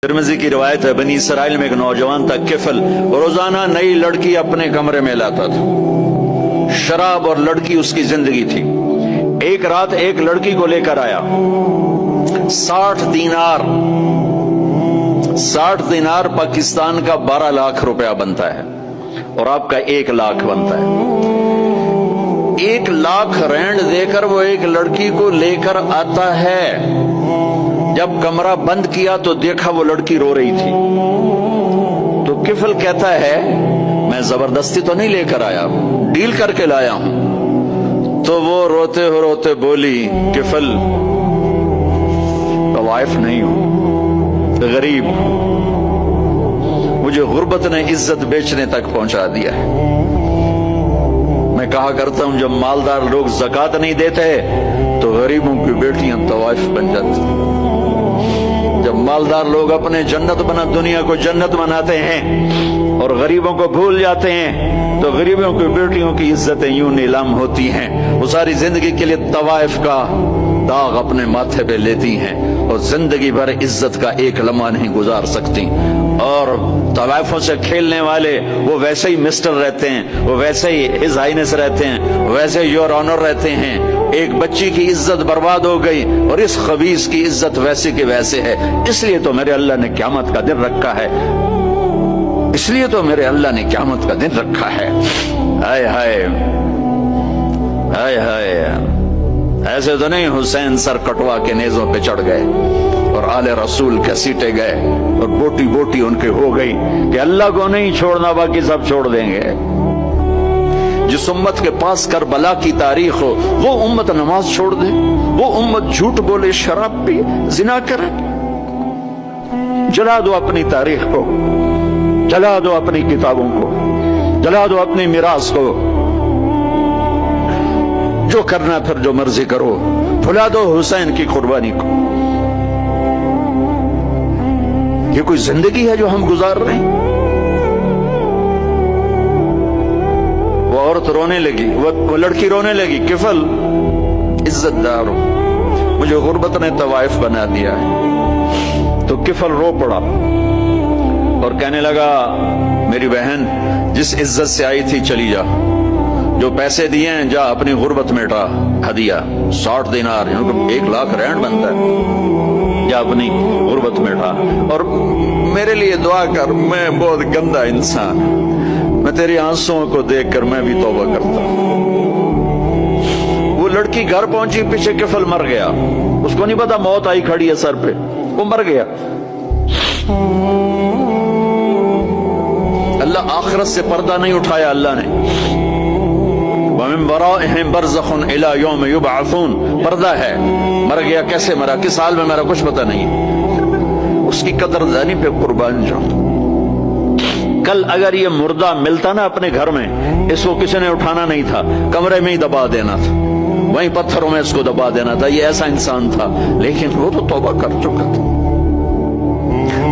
Tirmidhi की रिवायत है, बनी इसराइल में एक नौजवान था किफल, रोजाना नई लड़की अपने कमरे में लाता था। शराब और लड़की उसकी जिंदगी थी। एक रात एक लड़की को लेकर आया। 60 दिनार पाकिस्तान का 12 लाख रुपया बनता है और आपका 1 लाख बनता है। 1 लाख रैंड देकर वो एक लड़की को लेकर आता है। जब कमरा बंद किया तो देखा वो लड़की रो रही थी। तो किफल कहता है, मैं जबरदस्ती तो नहीं लेकर आया, डील करके लाया हूं। तो वो रोते बोली, किफल तो वाइफ नहीं हूं, गरीब, मुझे गुर्बत ने इज्जत बेचने तक पहुंचा दिया है। मैं कहा करता हूं, जब मालदार लोग ज़कात नहीं देते तो गरीबों की बेटियां तवाइफ बन जाती। जब मालदार लोग अपने दुनिया को जन्नत बनाते हैं और गरीबों को भूल जाते हैं तो गरीबों की बेटियों की इज्जतें यूं नीलाम होती हैं। वो सारी जिंदगी के लिए तवाइफ का दाग अपने माथे पे लेती हैं और जिंदगी भर इज्जत का एक लम्हा नहीं गुजार सकती। और तवाइफों से खेलने वाले वो वैसे ही मिस्टर रहते हैं, वो वैसे ही हिज हाइनेस रहते हैं, वैसे योर ऑनर रहते हैं। एक बच्ची की इज्जत बर्बाद हो गई और इस खबीस की इज्जत वैसे के वैसे है। इसलिए तो मेरे अल्लाह ने क़यामत का दिन रखा है, इसलिए तो मेरे अल्लाह ने क़यामत का दिन रखा है। हाय हाय हाय हाय, ऐसे तो नहीं हुसैन सर कटवा के नेज़ों पे चढ़ गए और आले रसूल घसीटे गए और बोटी बोटी उनके हो गई कि अल्लाह को नहीं छोड़ना, बाकी सब छोड़ देंगे। जिस उम्मत के पास करबला की तारीख हो वो उम्मत नमाज छोड़ दे, वो उम्मत झूठ बोले, शराब पी, जिना करे। जला दो अपनी तारीख को, जला दो अपनी किताबों को, जला दो अपनी मिरास को। जो करना फिर जो मर्जी करो, भुला दो हुसैन की कुर्बानी को। ये कोई जिंदगी है जो हम गुजार रहे हैं? वो औरत रोने लगी, वो लड़की रोने लगी, किफल इज्जतदार हो, मुझे गुर्बत ने तवाइफ बना दिया है। तो किफल रो पड़ा और कहने लगा, मेरी बहन जिस इज्जत से आई थी चली जा, जो पैसे दिए हैं जा अपनी गुर्बत मिटा, हदिया 60 दिनार 1 लाख रैंड बनता है, जा अपनी गुर्बत मिटा और मेरे लिए दुआ कर, मैं बहुत गंदा इंसान, मैं तेरी आंसुओं को देखकर मैं भी तौबा करता। वो लड़की घर पहुंची, पीछे किफल मर गया। उसको नहीं पता मौत आई खड़ी है सर पे, वो मर गया। अल्लाह आखिरत से पर्दा नहीं उठाया अल्लाह ने। वमिन वराइहिम बरज़खुन इला यौम युबअसून, पर्दा है। मर गया, कैसे मरा, किस हाल में मरा, कुछ पता नहीं। उसकी कदरदानी पे कुर्बान जाओ। कल अगर ये मुर्दा मिलता ना अपने घर में, इसको किसी ने उठाना नहीं था, कमरे में ही दबा देना था, वहीं पत्थरों में इसको दबा देना था। ये ऐसा इंसान था, लेकिन वो तो तौबा कर चुका था।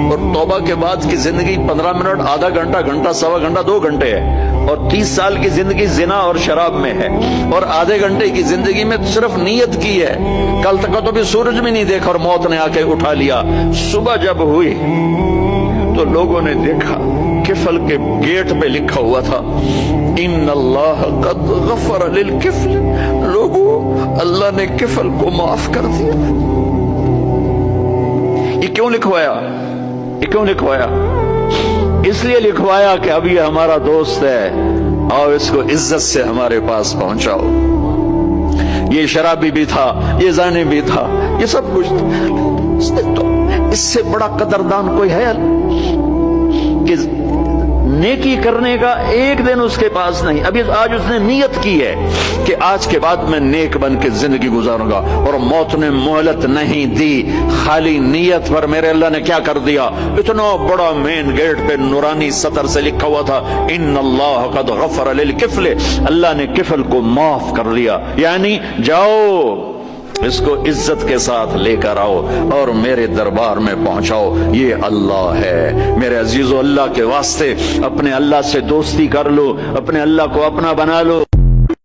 और तौबा के बाद की जिंदगी 15 मिनट, आधा घंटा, घंटा, सवा घंटा, 2 घंटे है। और 30 साल की जिंदगी जिना और शराब में है। और आधे घंटे की जिंदगी में सिर्फ नीयत की है। कल तक तो भी सूरज भी नहीं देखा और मौत ने आके उठा लिया। सुबह जब हुई तो लोगों ने देखा किफल के गेट पे लिखा हुआ था, इन्नल्लाह कद गफर लिल किफल। लोगों, अल्लाह ने किफल को माफ कर दिया। ये क्यों लिखवाया? ये क्यों लिखवाया? इसलिए लिखवाया कि अब ये हमारा दोस्त है और इसको इज्जत से हमारे पास पहुंचाओ। ये शराबी भी था, ये जाने भी था, ये सब कुछ था। तो इससे बड़ा कदरदान कोई है कि नेकी करने का एक दिन उसके पास नहीं। अभी आज उसने नियत की है कि आज के बाद मैं नेक बन के जिंदगी गुजारूंगा, और मौत ने मोहलत नहीं दी। खाली नियत पर मेरे अल्लाह ने क्या कर दिया, इतना बड़ा मेन गेट पे नूरानी सतर से लिखा हुआ था, इन्नल्लाह कद गफर लिल किफल। अल्लाह ने किफल को माफ कर दिया, यानी जाओ इसको इज्जत के साथ लेकर आओ और मेरे दरबार में पहुंचाओ। ये अल्लाह है। मेरे अजीजों, अल्लाह के वास्ते अपने अल्लाह से दोस्ती कर लो, अपने अल्लाह को अपना बना लो।